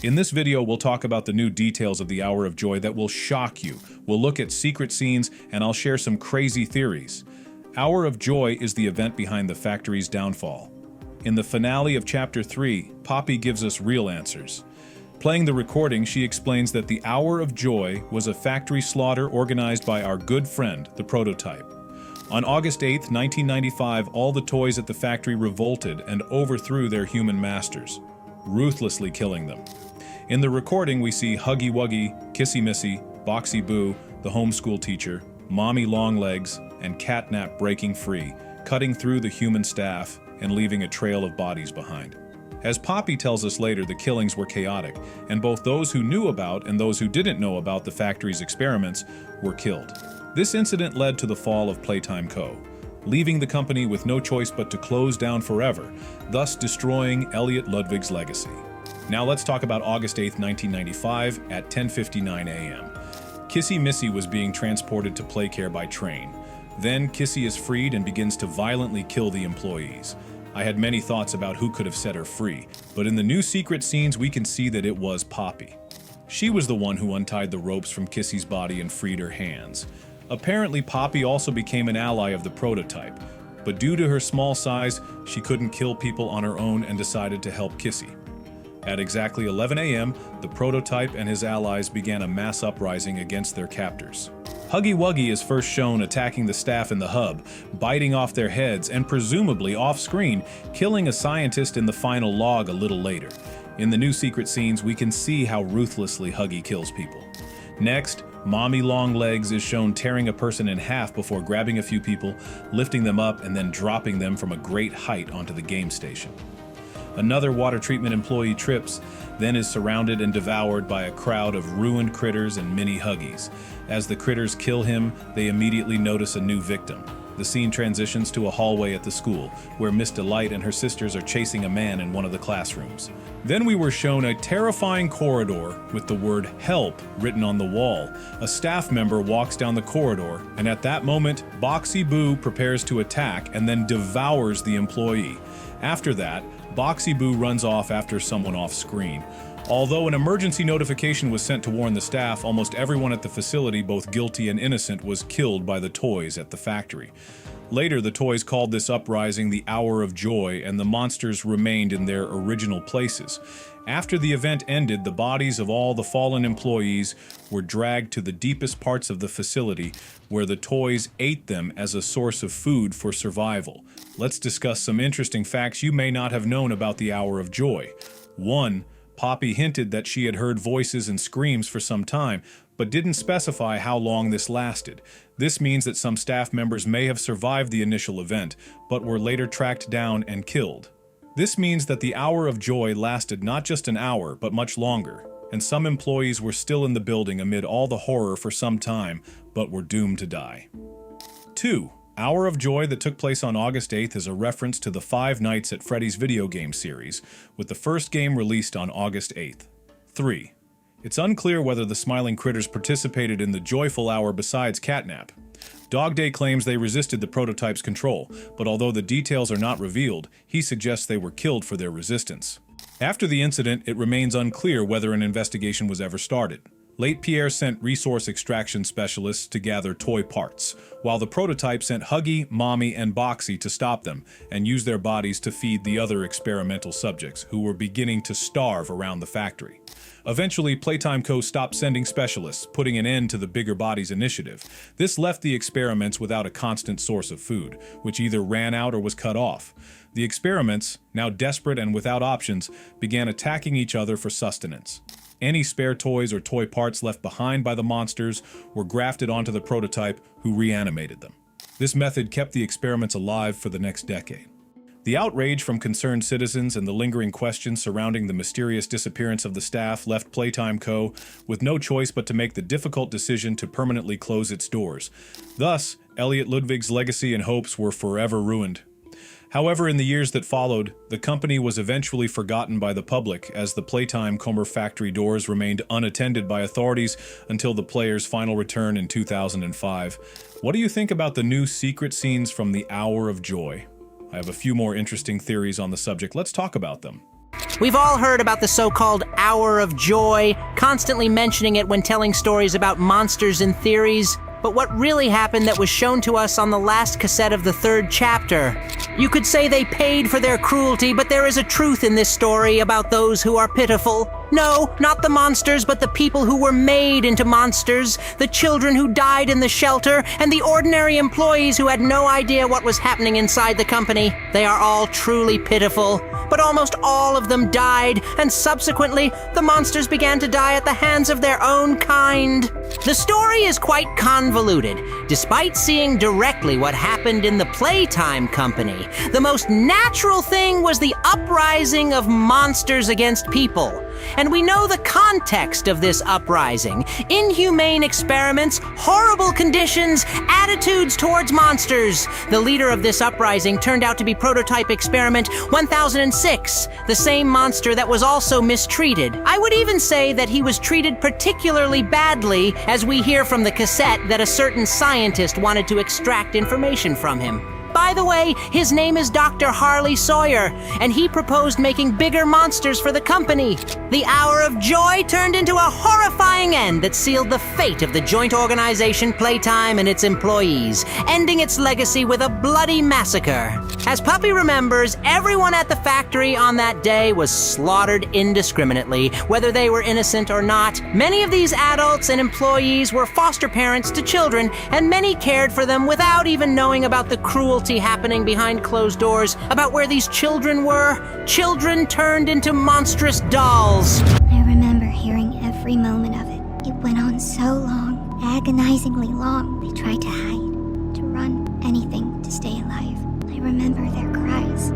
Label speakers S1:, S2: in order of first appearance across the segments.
S1: In this video, we'll talk about the new details of the Hour of Joy that will shock you. We'll look at secret scenes, and I'll share some crazy theories. Hour of Joy is the event behind the factory's downfall. In the finale of Chapter 3, Poppy gives us real answers. Playing the recording, she explains that the Hour of Joy was a factory slaughter organized by our good friend, the Prototype. On August 8, 1995, all the toys at the factory revolted and overthrew their human masters, ruthlessly killing them. In the recording, we see Huggy Wuggy, Kissy Missy, Boxy Boo, the homeschool teacher, Mommy Longlegs, and Catnap breaking free, cutting through the human staff and leaving a trail of bodies behind. As Poppy tells us later, the killings were chaotic, and both those who knew about and those who didn't know about the factory's experiments were killed. This incident led to the fall of Playtime Co., leaving the company with no choice but to close down forever, thus destroying Elliot Ludwig's legacy. Now let's talk about August 8, 1995 at 10:59 a.m. Kissy Missy was being transported to Playcare by train. Then Kissy is freed and begins to violently kill the employees. I had many thoughts about who could have set her free, but in the new secret scenes we can see that it was Poppy. She was the one who untied the ropes from Kissy's body and freed her hands. Apparently Poppy also became an ally of the Prototype, but due to her small size, she couldn't kill people on her own and decided to help Kissy. At exactly 11 a.m., the Prototype and his allies began a mass uprising against their captors. Huggy Wuggy is first shown attacking the staff in the hub, biting off their heads and presumably off-screen, killing a scientist in the final log a little later. In the new secret scenes, we can see how ruthlessly Huggy kills people. Next, Mommy Longlegs is shown tearing a person in half before grabbing a few people, lifting them up, and then dropping them from a great height onto the game station. Another water treatment employee trips, then is surrounded and devoured by a crowd of ruined critters and mini Huggies. As the critters kill him, they immediately notice a new victim. The scene transitions to a hallway at the school, where Miss Delight and her sisters are chasing a man in one of the classrooms. Then we were shown a terrifying corridor with the word "Help" written on the wall. A staff member walks down the corridor, and at that moment, Boxy Boo prepares to attack and then devours the employee. After that, Boxy Boo runs off after someone off-screen. Although an emergency notification was sent to warn the staff, almost everyone at the facility, both guilty and innocent, was killed by the toys at the factory. Later, the toys called this uprising the Hour of Joy, and the monsters remained in their original places. After the event ended, the bodies of all the fallen employees were dragged to the deepest parts of the facility, where the toys ate them as a source of food for survival. Let's discuss some interesting facts you may not have known about the Hour of Joy. 1. Poppy hinted that she had heard voices and screams for some time, but didn't specify how long this lasted. This means that some staff members may have survived the initial event, but were later tracked down and killed. This means that the Hour of Joy lasted not just an hour, but much longer, and some employees were still in the building amid all the horror for some time, but were doomed to die. 2. Hour of Joy that took place on August 8th is a reference to the Five Nights at Freddy's video game series, with the first game released on August 8th. 3. It's unclear whether the smiling critters participated in the joyful hour besides Catnap. Dog Day claims they resisted the Prototype's control, but although the details are not revealed, he suggests they were killed for their resistance. After the incident, it remains unclear whether an investigation was ever started. Late Pierre sent resource extraction specialists to gather toy parts, while the Prototype sent Huggy, Mommy, and Boxy to stop them and use their bodies to feed the other experimental subjects, who were beginning to starve around the factory. Eventually, Playtime Co. stopped sending specialists, putting an end to the Bigger Bodies initiative. This left the experiments without a constant source of food, which either ran out or was cut off. The experiments, now desperate and without options, began attacking each other for sustenance. Any spare toys or toy parts left behind by the monsters were grafted onto the Prototype, who reanimated them. This method kept the experiments alive for the next decade. The outrage from concerned citizens and the lingering questions surrounding the mysterious disappearance of the staff left Playtime Co. with no choice but to make the difficult decision to permanently close its doors. Thus, Elliot Ludwig's legacy and hopes were forever ruined. However, in the years that followed, the company was eventually forgotten by the public as the Playtime Comer factory doors remained unattended by authorities until the player's final return in 2005. What do you think about the new secret scenes from the Hour of Joy? I have a few more interesting theories on the subject. Let's talk about them.
S2: We've all heard about the so-called Hour of Joy, constantly mentioning it when telling stories about monsters and theories. But what really happened that was shown to us on the last cassette of the 3rd chapter? You could say they paid for their cruelty, but there is a truth in this story about those who are pitiful. No, not the monsters, but the people who were made into monsters, the children who died in the shelter, and the ordinary employees who had no idea what was happening inside the company. They are all truly pitiful, but almost all of them died, and subsequently, the monsters began to die at the hands of their own kind. The story is quite convoluted. Despite seeing directly what happened in the Playtime company, the most natural thing was the uprising of monsters against people. And we know the context of this uprising: inhumane experiments, horrible conditions, attitudes towards monsters. The leader of this uprising turned out to be Prototype Experiment 1006, the same monster that was also mistreated. I would even say that he was treated particularly badly, as we hear from the cassette that a certain scientist wanted to extract information from him. By the way, his name is Dr. Harley Sawyer, and he proposed making bigger monsters for the company. The Hour of Joy turned into a horrifying end that sealed the fate of the joint organization Playtime and its employees, ending its legacy with a bloody massacre. As Puppy remembers, everyone at the factory on that day was slaughtered indiscriminately, whether they were innocent or not. Many of these adults and employees were foster parents to children, and many cared for them without even knowing about the cruelty happening behind closed doors, about where these children were. Children turned into monstrous dolls.
S3: I remember hearing every moment of it. It went on so long, agonizingly long. They tried to hide, to run, anything to stay alive. I remember their cries.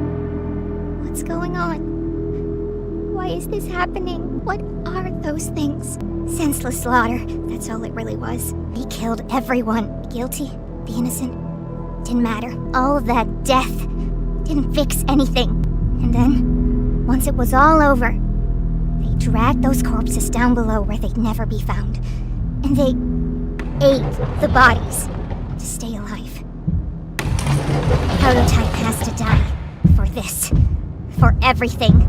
S3: What's going on? Why is this happening? What are those things? Senseless slaughter, that's all it really was. They killed everyone. The guilty, the innocent. Didn't matter. All of that death didn't fix anything. And then, once it was all over, they dragged those corpses down below where they'd never be found. And they ate the bodies to stay alive. Prototype has to die. For this. For everything.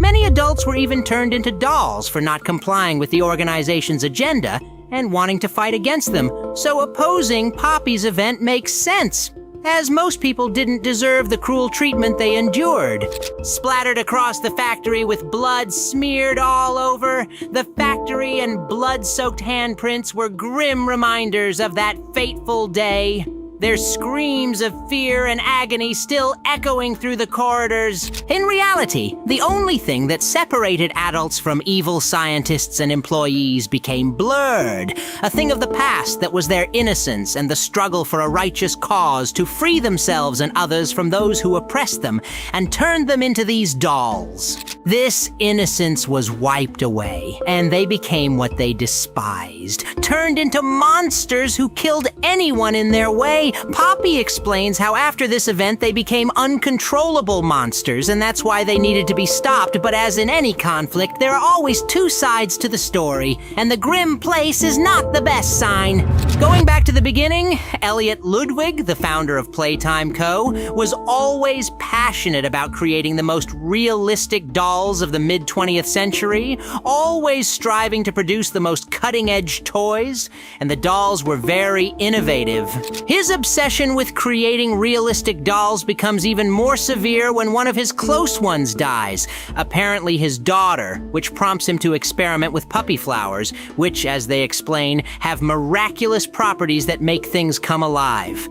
S2: Many adults were even turned into dolls for not complying with the organization's agenda and wanting to fight against them, so opposing Poppy's event makes sense, as most people didn't deserve the cruel treatment they endured. Splattered across the factory with blood smeared all over, the factory and blood-soaked handprints were grim reminders of that fateful day. Their screams of fear and agony still echoing through the corridors. In reality, the only thing that separated adults from evil scientists and employees became blurred, a thing of the past that was their innocence and the struggle for a righteous cause to free themselves and others from those who oppressed them and turned them into these dolls. This innocence was wiped away, and they became what they despised, turned into monsters who killed anyone in their way. Poppy explains how after this event they became uncontrollable monsters, and that's why they needed to be stopped. But as in any conflict, there are always two sides to the story, and the grim place is not the best sign. Going back to the beginning, Elliot Ludwig, the founder of Playtime Co., was always passionate about creating the most realistic dolls of the mid-20th century, always striving to produce the most cutting-edge toys, and the dolls were very innovative. His obsession with creating realistic dolls becomes even more severe when one of his close ones dies, apparently his daughter, which prompts him to experiment with puppy flowers, which, as they explain, have miraculous properties that make things come alive.